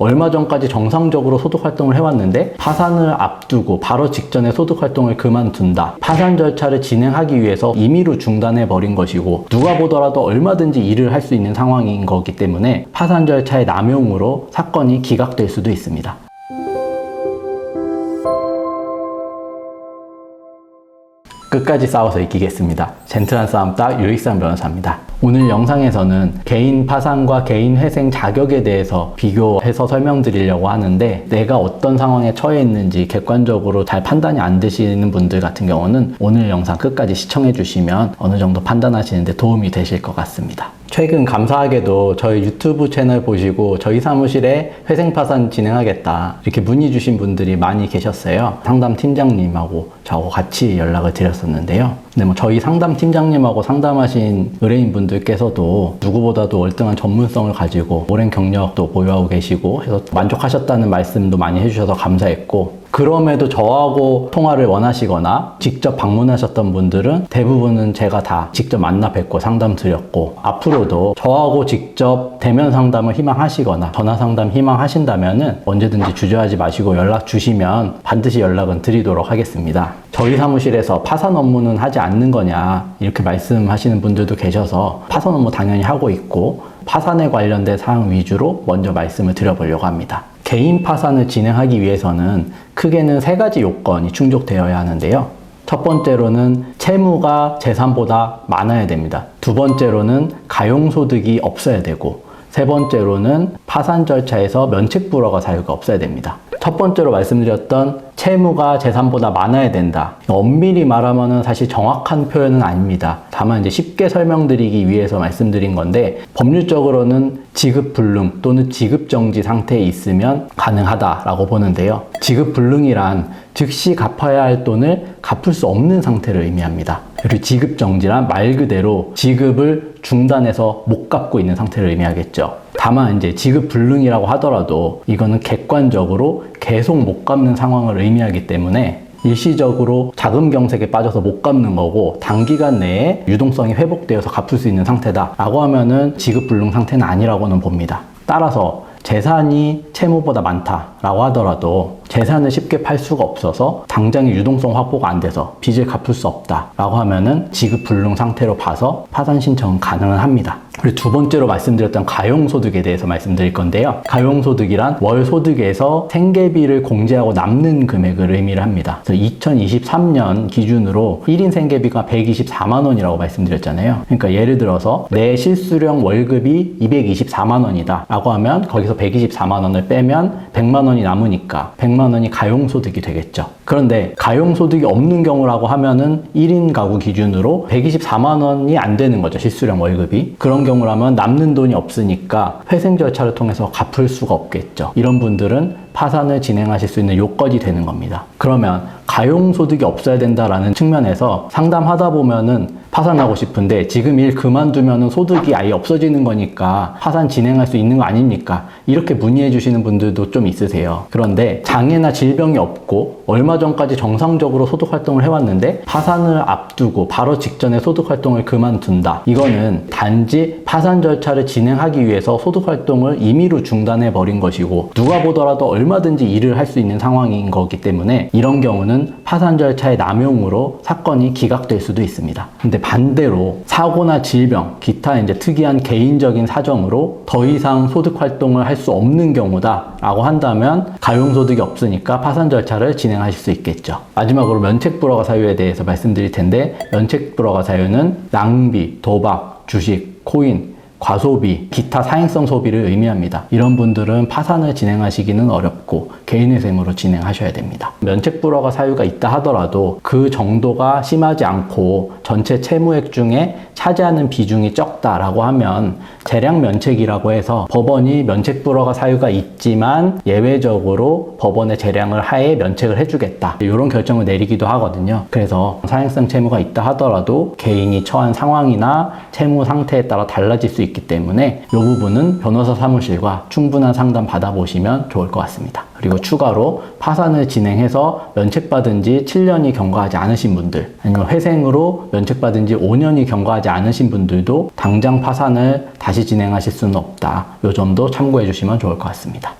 얼마 전까지 정상적으로 소득활동을 해왔는데 파산을 앞두고 바로 직전에 소득활동을 그만둔다. 파산 절차를 진행하기 위해서 임의로 중단해버린 것이고 누가 보더라도 얼마든지 일을 할 수 있는 상황인 거기 때문에 파산 절차의 남용으로 사건이 기각될 수도 있습니다. 끝까지 싸워서 이기겠습니다. 젠틀한 싸움 딱 유익상 변호사입니다. 오늘 영상에서는 개인 파산과 개인 회생 자격에 대해서 비교해서 설명드리려고 하는데 내가 어떤 상황에 처해 있는지 객관적으로 잘 판단이 안 되시는 분들 같은 경우는 오늘 영상 끝까지 시청해 주시면 어느 정도 판단하시는데 도움이 되실 것 같습니다. 최근 감사하게도 저희 유튜브 채널 보시고 저희 사무실에 회생파산 진행하겠다 이렇게 문의 주신 분들이 많이 계셨어요. 상담 팀장님하고 저하고 같이 연락을 드렸었는데요. 근데 뭐 저희 상담 팀장님하고 상담하신 의뢰인 분들께서도 누구보다도 월등한 전문성을 가지고 오랜 경력도 보유하고 계시고 해서 만족하셨다는 말씀도 많이 해주셔서 감사했고, 그럼에도 저하고 통화를 원하시거나 직접 방문하셨던 분들은 대부분은 제가 다 직접 만나 뵙고 상담 드렸고, 앞으로도 저하고 직접 대면 상담을 희망하시거나 전화 상담 희망하신다면은 언제든지 주저하지 마시고 연락 주시면 반드시 연락은 드리도록 하겠습니다. 저희 사무실에서 파산 업무는 하지 않는 거냐 이렇게 말씀하시는 분들도 계셔서 파산 업무 당연히 하고 있고 파산에 관련된 사항 위주로 먼저 말씀을 드려보려고 합니다. 개인 파산을 진행하기 위해서는 크게는 3가지 요건이 충족되어야 하는데요. 첫 번째로는 채무가 재산보다 많아야 됩니다. 두 번째로는 가용소득이 없어야 되고, 세 번째로는 파산 절차에서 면책불허가 사유가 없어야 됩니다. 첫 번째로 말씀드렸던 채무가 재산보다 많아야 된다. 엄밀히 말하면 사실 정확한 표현은 아닙니다. 다만 이제 쉽게 설명드리기 위해서 말씀드린 건데, 법률적으로는 지급불능 또는 지급정지 상태에 있으면 가능하다라고 보는데요. 지급불능이란 즉시 갚아야 할 돈을 갚을 수 없는 상태를 의미합니다. 그리고 지급정지란 말 그대로 지급을 중단해서 못 갚고 있는 상태를 의미하겠죠. 다만 이제 지급불능이라고 하더라도 이거는 객관적으로 계속 못 갚는 상황을 의미하기 때문에 일시적으로 자금 경색에 빠져서 못 갚는 거고 단기간 내에 유동성이 회복되어서 갚을 수 있는 상태다 라고 하면은 지급불능 상태는 아니라고는 봅니다. 따라서 재산이 채무보다 많다라고 하더라도 재산을 쉽게 팔 수가 없어서 당장의 유동성 확보가 안 돼서 빚을 갚을 수 없다라고 하면은 지급불능 상태로 봐서 파산 신청은 가능은 합니다. 그리고 두 번째로 말씀드렸던 가용소득에 대해서 말씀드릴 건데요. 가용소득이란 월 소득에서 생계비를 공제하고 남는 금액을 의미를 합니다. 그래서 2023년 기준으로 1인 생계비가 124만 원이라고 말씀드렸잖아요. 그러니까 예를 들어서 내 실수령 월급이 224만 원이다 라고 하면 거기서 124만 원을 빼면 100만 원이 남으니까 100만 원이 가용소득이 되겠죠. 그런데 가용소득이 없는 경우라고 하면은 1인 가구 기준으로 124만 원이 안 되는 거죠. 실수령 월급이. 그런 경우라면 남는 돈이 없으니까 회생 절차를 통해서 갚을 수가 없겠죠. 이런 분들은 파산을 진행하실 수 있는 요건이 되는 겁니다. 그러면 가용소득이 없어야 된다라는 측면에서 상담하다 보면은 파산하고 싶은데 지금 일 그만두면 소득이 아예 없어지는 거니까 파산 진행할 수 있는 거 아닙니까? 이렇게 문의해 주시는 분들도 좀 있으세요. 그런데 장애나 질병이 없고 얼마 전까지 정상적으로 소득활동을 해왔는데 파산을 앞두고 바로 직전에 소득활동을 그만둔다. 이거는 단지 파산 절차를 진행하기 위해서 소득활동을 임의로 중단해버린 것이고 누가 보더라도 얼마든지 일을 할 수 있는 상황인 거기 때문에 이런 경우는 파산 절차의 남용으로 사건이 기각될 수도 있습니다. 근데 반대로 사고나 질병, 기타 이제 특이한 개인적인 사정으로 더 이상 소득 활동을 할 수 없는 경우다 라고 한다면 가용소득이 없으니까 파산 절차를 진행하실 수 있겠죠. 마지막으로 면책불허가 사유에 대해서 말씀드릴 텐데, 면책불허가 사유는 낭비, 도박, 주식, 코인, 과소비, 기타 사행성 소비를 의미합니다. 이런 분들은 파산을 진행하시기는 어렵고 개인회생으로 진행하셔야 됩니다. 면책불허가 사유가 있다 하더라도 그 정도가 심하지 않고 전체 채무액 중에 차지하는 비중이 적다라고 하면 재량 면책이라고 해서 법원이 면책불허가 사유가 있지만 예외적으로 법원의 재량을 하에 면책을 해주겠다, 이런 결정을 내리기도 하거든요. 그래서 사행성 채무가 있다 하더라도 개인이 처한 상황이나 채무 상태에 따라 달라질 수 있기 때문에 이 부분은 변호사 사무실과 충분한 상담 받아보시면 좋을 것 같습니다. 그리고 추가로 파산을 진행해서 면책받은 지 7년이 경과하지 않으신 분들, 아니면 회생으로 면책받은 지 5년이 경과하지 않으신 분들도 당장 파산을 다시 진행하실 수는 없다. 이 점도 참고해 주시면 좋을 것 같습니다.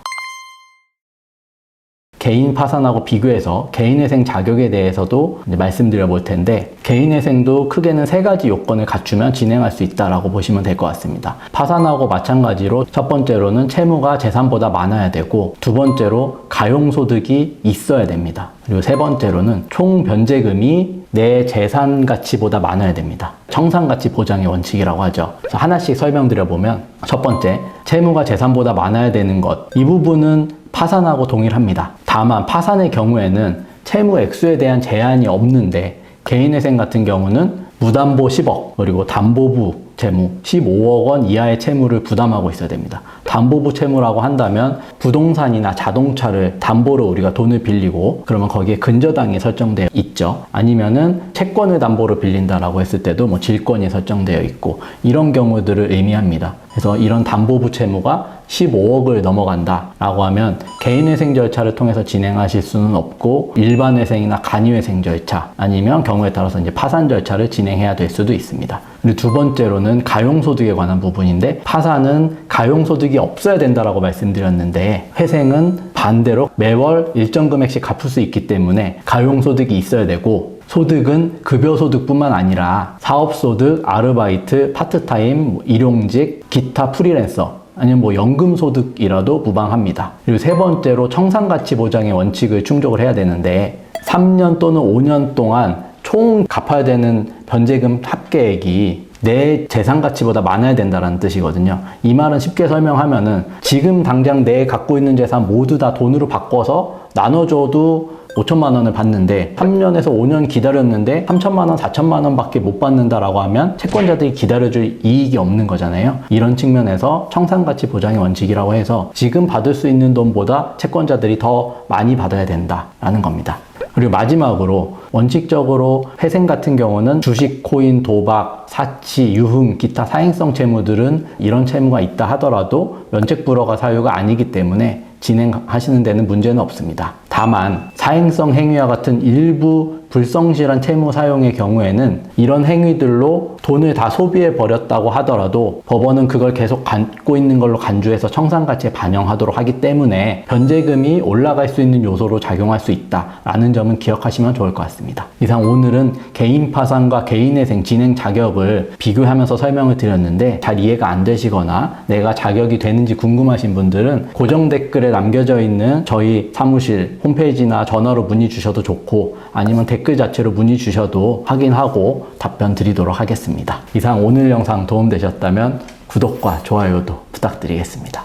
개인 파산하고 비교해서 개인회생 자격에 대해서도 이제 말씀드려 볼 텐데, 개인회생도 크게는 3가지 요건을 갖추면 진행할 수 있다라고 보시면 될 것 같습니다. 파산하고 마찬가지로 첫 번째로는 채무가 재산보다 많아야 되고, 두 번째로 가용소득이 있어야 됩니다. 그리고 세 번째로는 총 변제금이 내 재산 가치보다 많아야 됩니다. 청산가치 보장의 원칙이라고 하죠. 그래서 하나씩 설명드려 보면, 첫 번째, 채무가 재산보다 많아야 되는 것. 이 부분은 파산하고 동일합니다. 다만 파산의 경우에는 채무 액수에 대한 제한이 없는데, 개인회생 같은 경우는 무담보 10억, 그리고 담보부 채무 15억 원 이하의 채무를 부담하고 있어야 됩니다. 담보부 채무라고 한다면 부동산이나 자동차를 담보로 우리가 돈을 빌리고, 그러면 거기에 근저당이 설정되어 있죠. 아니면은 채권을 담보로 빌린다라고 했을 때도 뭐 질권이 설정되어 있고, 이런 경우들을 의미합니다. 그래서 이런 담보부 채무가 15억을 넘어간다 라고 하면 개인회생 절차를 통해서 진행하실 수는 없고, 일반회생이나 간이회생 절차, 아니면 경우에 따라서 이제 파산 절차를 진행해야 될 수도 있습니다. 그리고 두 번째로는 가용소득에 관한 부분인데, 파산은 가용소득이 없어야 된다라고 말씀드렸는데, 회생은 반대로 매월 일정 금액씩 갚을 수 있기 때문에 가용소득이 있어야 되고, 소득은 급여소득뿐만 아니라 사업소득, 아르바이트, 파트타임, 일용직, 기타 프리랜서, 아니면 뭐 연금소득이라도 무방합니다. 그리고 세 번째로 청산가치 보장의 원칙을 충족을 해야 되는데, 3년 또는 5년 동안 총 갚아야 되는 변제금 합계액이 내 재산 가치보다 많아야 된다는 뜻이거든요. 이 말은 쉽게 설명하면은 지금 당장 내 갖고 있는 재산 모두 다 돈으로 바꿔서 나눠줘도 5천만 원을 받는데, 3년에서 5년 기다렸는데 3천만 원, 4천만 원 밖에 못 받는다라고 하면 채권자들이 기다려줄 이익이 없는 거잖아요. 이런 측면에서 청산가치 보장의 원칙이라고 해서 지금 받을 수 있는 돈보다 채권자들이 더 많이 받아야 된다라는 겁니다. 그리고 마지막으로, 원칙적으로 회생 같은 경우는 주식, 코인, 도박, 사치, 유흥, 기타 사행성 채무들은 이런 채무가 있다 하더라도 면책불허가 사유가 아니기 때문에 진행하시는 데는 문제는 없습니다. 다만 사행성 행위와 같은 일부 불성실한 채무 사용의 경우에는 이런 행위들로 돈을 다 소비해 버렸다고 하더라도 법원은 그걸 계속 갖고 있는 걸로 간주해서 청산가치에 반영하도록 하기 때문에 변제금이 올라갈 수 있는 요소로 작용할 수 있다라는 점은 기억하시면 좋을 것 같습니다. 이상 오늘은 개인 파산과 개인회생 진행 자격을 비교하면서 설명을 드렸는데, 잘 이해가 안 되시거나 내가 자격이 되는지 궁금하신 분들은 고정 댓글에 남겨져 있는 저희 사무실 홈페이지나 전화로 문의 주셔도 좋고, 아니면 댓글 자체로 문의 주셔도 확인하고 답변 드리도록 하겠습니다. 이상 오늘 영상 도움되셨다면 구독과 좋아요도 부탁드리겠습니다.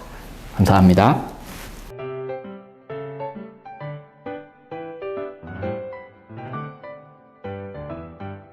감사합니다.